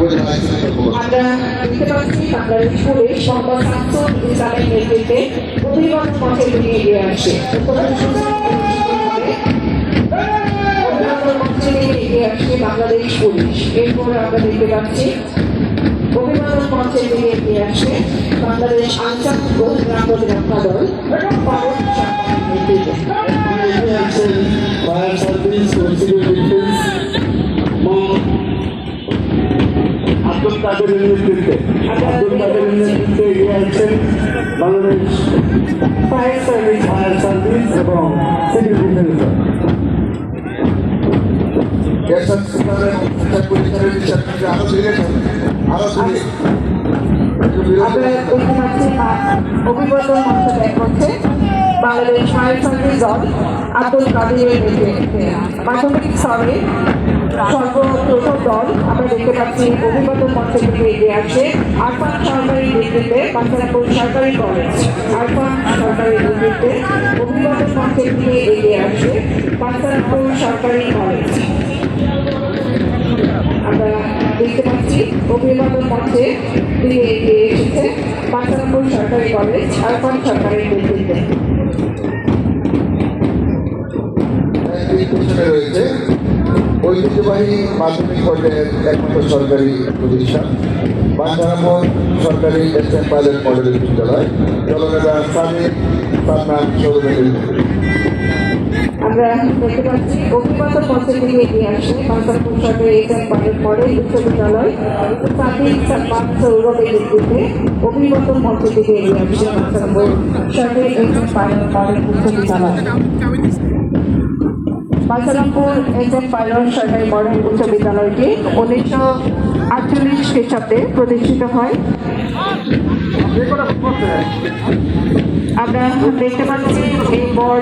আমরা দেখতে পাচ্ছি বাংলাদেশ পুলিশ মোহাম্মদ শামসুল ইসলামের নেতৃত্বে অভিবাদন মঞ্চে নিয়ে এগিয়ে আসে। অভিবাদন মঞ্চে নিয়ে এগিয়ে আসছে বাংলাদেশ পুলিশ। এরপর আমরা দেখতে পাচ্ছি অভিবাদন মঞ্চে নিয়ে এগিয়ে আসে বাংলাদেশ আঞ্চলিক ও গ্রাম প্রতিরক্ষা দল নেতৃত্বে। ফায়ার সার্ভিস ও সিভিল ডিফেন্স আব্দুল কাদেরের নেতৃত্বে এগিয়ে আসছেন বাংলাদেশ ফায়ার সার্ভিস এবং সিভিল ডিফেন্স। অভিবাদন মঞ্চ ত্যাগ করছে বাংলাদেশ ফায়ার সার্ভিস দল আব্দুল কাদেরের নেতৃত্বে। মাধ্যমিক স্তরে সর্বপ্রথম দল আমরা দেখতে পাচ্ছি অভিবাদন মঞ্চ থেকে এগিয়ে আসছে আরফান সরকারি নেতৃত্বে বাঞ্ছারামপুর সরকারি কলেজ। আরফান সরকারি নেতৃত্বে অভিবাদন মঞ্চে থেকে এগিয়ে আসছে বাঞ্ছারামপুর সরকারি কলেজ। আমরা দেখতে পাচ্ছি অভিবাদন মঞ্চে দিয়ে এগিয়ে এসেছে বাঞ্ছারামপুর সরকারি কলেজ আরফান সরকারি নেতৃত্বে। রয়েছে ঐতিহ্যবাহী মাধ্যমিক পর্যায়ের একমাত্র সরকারি প্রতিষ্ঠান বাঞ্ছারামপুর সরকারি এসএম পাইলট মডেল বিদ্যালয় জলনেতা সাদিক সাদনাম চৌধুরী। আমরা দেখতে পাচ্ছি অভিবাদন মঞ্চে থেকে এগিয়ে আসছে বাঞ্ছারামপুর সরকারি এসএম পাইলট মডেল বিশ্ববিদ্যালয় সাদিক সাদনাম চৌধুরীর নেতৃত্বে অভিবাদন মঞ্চে থেকে এগিয়ে আসছে বাঞ্ছারামপুর সরকারি এসএম পাইলট মডেল বিশ্ববিদ্যালয়। বাঞ্ছারামপুর এসএম পাইলট সরকারি মডেল উচ্চ বিদ্যালয়টি 1948 খ্রিস্টাব্দে প্রতিষ্ঠিত হয়। আমরা দেখতে পাচ্ছি এরপর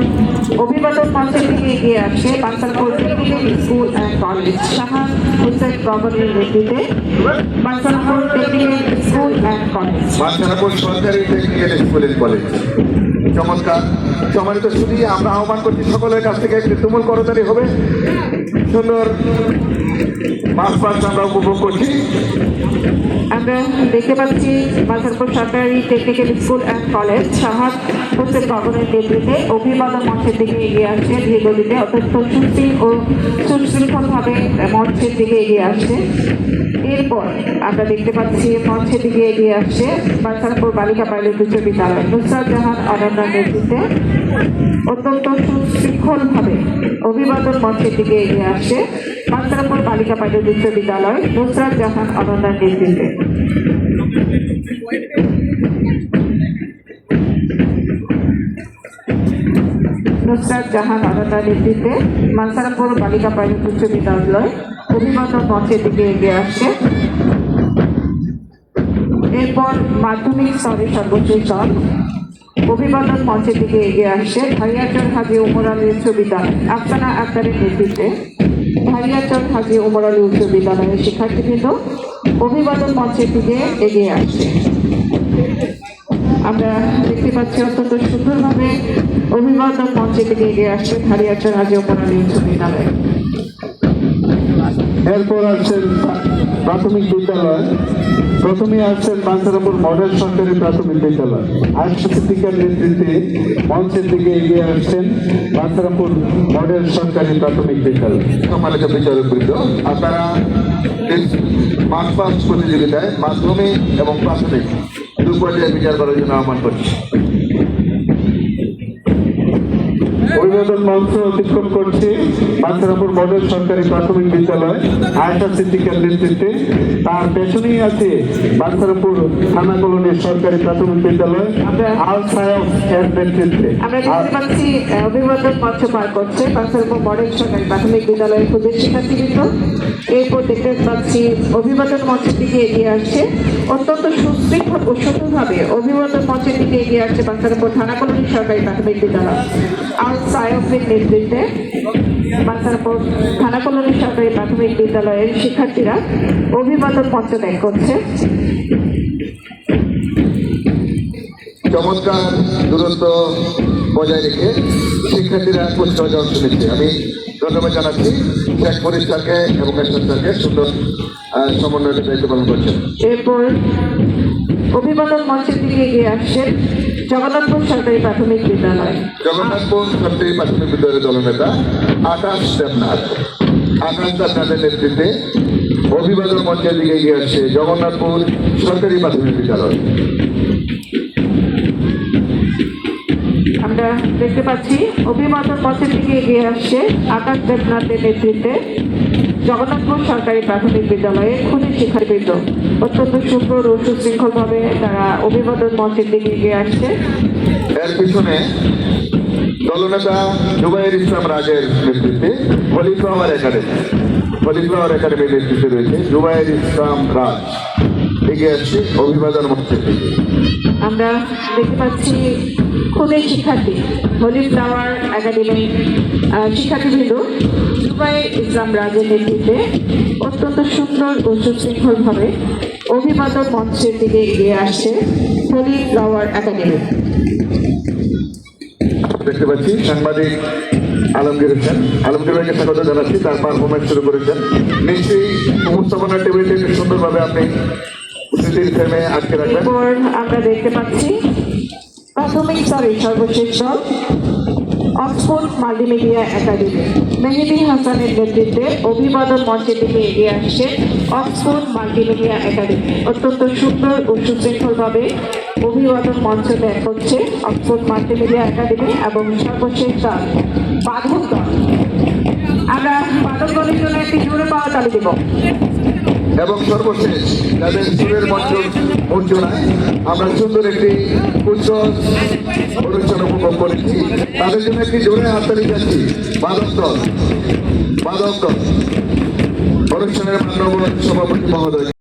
অভিবাদন মঞ্চ থেকে এগিয়ে আসছে Banchharampur technical school and college Shahan Hossain গভর্নরের নেতৃত্বে Banchharampur technical school and college. Banchharampur সরকারি টেকনিক্যাল স্কুল অ্যান্ড কলেজ চমৎকার। সম্মানিত শুধু আমরা আহ্বান করছি সকলের কাছ থেকে একটি তুমুল করতালি হবে। সুন্দর মাস আমরা উপভোগ করছি। আমরা দেখতে পাচ্ছি বাঞ্ছারামপুর সরকারি টেকনিক্যাল স্কুল অ্যান্ড কলেজ শাহাদ হোসেন গভর্নরের নেতৃত্বে অভিবাদন মঞ্চের দিকে এগিয়ে আসছে ধীরগতিতে অত্যন্ত সুশৃঙ্খলভাবে মঞ্চের দিকে এগিয়ে আসছে। এরপর আমরা দেখতে পাচ্ছি মঞ্চের দিকে এগিয়ে আসছে বাঞ্ছারামপুর বালিকা পাইলট উচ্চ বিদ্যালয় নুসরাত জাহান অনন্যার নেতৃত্বে অত্যন্ত সুশৃঙ্খলভাবে অভিবাদন মঞ্চের দিকে এগিয়ে আসছে বাঞ্ছারামপুর বালিকা পাইলট উচ্চ বিদ্যালয় নুসরাত জাহান অনন্যার নেতৃত্বে। নুসরাত জাহান অনন্যার নেতৃত্বে বাঞ্ছারামপুর বালিকা পাইলট উচ্চ বিদ্যালয় অভিবাদন মঞ্চের দিকে এগিয়ে আসছে। এরপর মাধ্যমিক স্তরে সর্বোচ্চ দল অভিবাদন মঞ্চের দিকে এগিয়ে আসছে ভাইয়াচর হাজি উমর আলী উচ্চ বিদ্যালয় আফসানা আক্তারের নেতৃত্বে ভাইয়াচর হাজি উমর আলী উচ্চ বিদ্যালয়ের শিক্ষার্থীবৃন্দ অভিবাদন মঞ্চের দিকে এগিয়ে আসছে। আমরা দেখতে পাচ্ছি অত্যন্ত সুন্দরভাবে অভিবাদন মঞ্চের দিকে এগিয়ে আসছে ভাইয়াচর হাজি উমর আলী উচ্চ বিদ্যালয়। এরপর আসছেন প্রাথমিক বিদ্যালয়। প্রথমে আসছেন বাঞ্ছারামপুর মডেল সরকারি প্রাথমিক বিদ্যালয় আয়েশা সিদ্দিকার নেতৃত্বে মঞ্চের দিকে এগিয়ে আসছেন বাঞ্ছারামপুর মডেল সরকারি প্রাথমিক বিদ্যালয়। সম্মানিত বিচারকবৃন্দ, আপনারা মার্চ পাস প্রতিযোগিতায় মাধ্যমিক এবং প্রাথমিক দু পর্যায়ে বিচার করার জন্য আহ্বান করছি। অভিবাদন মঞ্চ অতিক্রম করছে বাঞ্ছারামপুর মডেল সরকারি প্রাথমিক বিদ্যালয় আয়েশা সিদ্দিকার নেতৃত্বে। তার পেছনেই আছে বাঞ্ছারামপুর থানা কলোনির সরকারি প্রাথমিক বিদ্যালয় আল সায়ব এর নেতৃত্বে। আমরা দেখতে পাচ্ছি অভিবাদন মঞ্চ পার করছে বাঞ্ছারামপুর মডেল সরকারি প্রাথমিক বিদ্যালয়ের ক্ষুদ্র শিক্ষার্থীবৃন্দ। এরপর দেখতে পাচ্ছি অভিবাদন মঞ্চের দিকে এগিয়ে আসছে অত্যন্ত সুশৃঙ্খল ও সুন্দরভাবে অভিবাদন মঞ্চের দিকে এগিয়ে আসছে বাঞ্ছারামপুর থানা কলোনির সরকারি প্রাথমিক বিদ্যালয় আল সায়বের নেতৃত্বে বাঞ্ছারামপুর থানা কলোনি সরকারি প্রাথমিক বিদ্যালয়ের শিক্ষার্থীরা অভিবাদন মঞ্চ ত্যাগ করছে। চমৎকার দূরত্ব বজায় রেখে শিক্ষার্থীরা কুচকাওয়াজে অংশ নিচ্ছে। আমি ধন্যবাদ জানাচ্ছি শেখ ফরিদ স্যারকে এবং এসএম স্যারকে সুন্দর সমন্বয়ের দায়িত্ব পালন করছেন। এরপর অভিবাদন মঞ্চের দিকে এগিয়ে আসছেন জগন্নাথপুর সরকারি প্রাথমিক বিদ্যালয়। জগন্নাথপুর সরকারি প্রাথমিক বিদ্যালয়ের দলনেতা আকাশ দেবনাথ। আকাশ দেবনাথের নেতৃত্বে অভিবাদন মঞ্চের দিকে এগিয়ে আসছে জগন্নাথপুর সরকারি প্রাথমিক বিদ্যালয়। আমরা দেখতে পাচ্ছি অভিবাদন মঞ্চের দিকে এগিয়ে আসছে আকাশ দেবনাথের নেতৃত্বে জগন্নাথপুর সরকারি প্রাথমিক বিদ্যালয়ে খুদে শিক্ষার্থীবৃন্দ অত্যন্ত সুন্দর ও সুশৃঙ্খলভাবে তারা অভিবাদন মঞ্চের দিকে এগিয়ে আসছে। এর পিছনে দলনেতা জুবাইর ইসলাম রাজের নেতৃত্বে হলিফ্লাওয়ার একাডেমির নেতৃত্বে রয়েছে জুবাইর ইসলাম রাজ এগিয়ে আসছে অভিবাদন মঞ্চের দিকে। আমরা দেখতে পাচ্ছি খুদে শিক্ষার্থী হলিফ্লাওয়ার একাডেমি শিক্ষার্থীবৃন্দ জুবাইর ইসলাম রাজের নেতৃত্বে অত্যন্ত সুন্দর ও সুশৃঙ্খলভাবে অভিবাদন মঞ্চের দিকে এগিয়ে আসছে হলিফ্লাওয়ার একাডেমি। দেখতে পাচ্ছি সাংবাদিক আলমগীর হোসেন। আলমগীর ভাইকে স্বাগত জানাচ্ছি। তার পারফরমেন্স শুরু করেছেন। নিশ্চয়ই উপস্থাপনার টেবিলটাকে সুন্দরভাবে আপনি স্মৃতির ফ্রেমে আটকে রাখবেন। এরপর আমরা দেখতে পাচ্ছি প্রাথমিক স্তরে সর্বশেষ দল অক্সফোর্ড মাল্টিমিডিয়া একাডেমি মেহেদী হাসানের নেতৃত্বে অভিবাদন মঞ্চের দিকে এগিয়ে আসছে অক্সফোর্ড মাল্টিমিডিয়া একাডেমি। অত্যন্ত সুন্দর ও সুশৃঙ্খলভাবে অভিবাদন মঞ্চ ত্যাগ করছে অক্সফোর্ড মাল্টিমিডিয়া একাডেমি এবং সর্বশেষ দল বাদক দল। আমরা বাদক দলের জন্য একটি জোরে পাওয়া তালি দেব। এবং সর্বশেষ যাদের সুরের মঞ্চনায় আমরা সুন্দর একটি উজ্জ্বল অনুষ্ঠান উপভোগ করেছি, তাদের জন্য একটি জোরে হাততালি যাচ্ছি। বাদক দল অনুষ্ঠানের মাননীয় সভাপতি মহোদয়।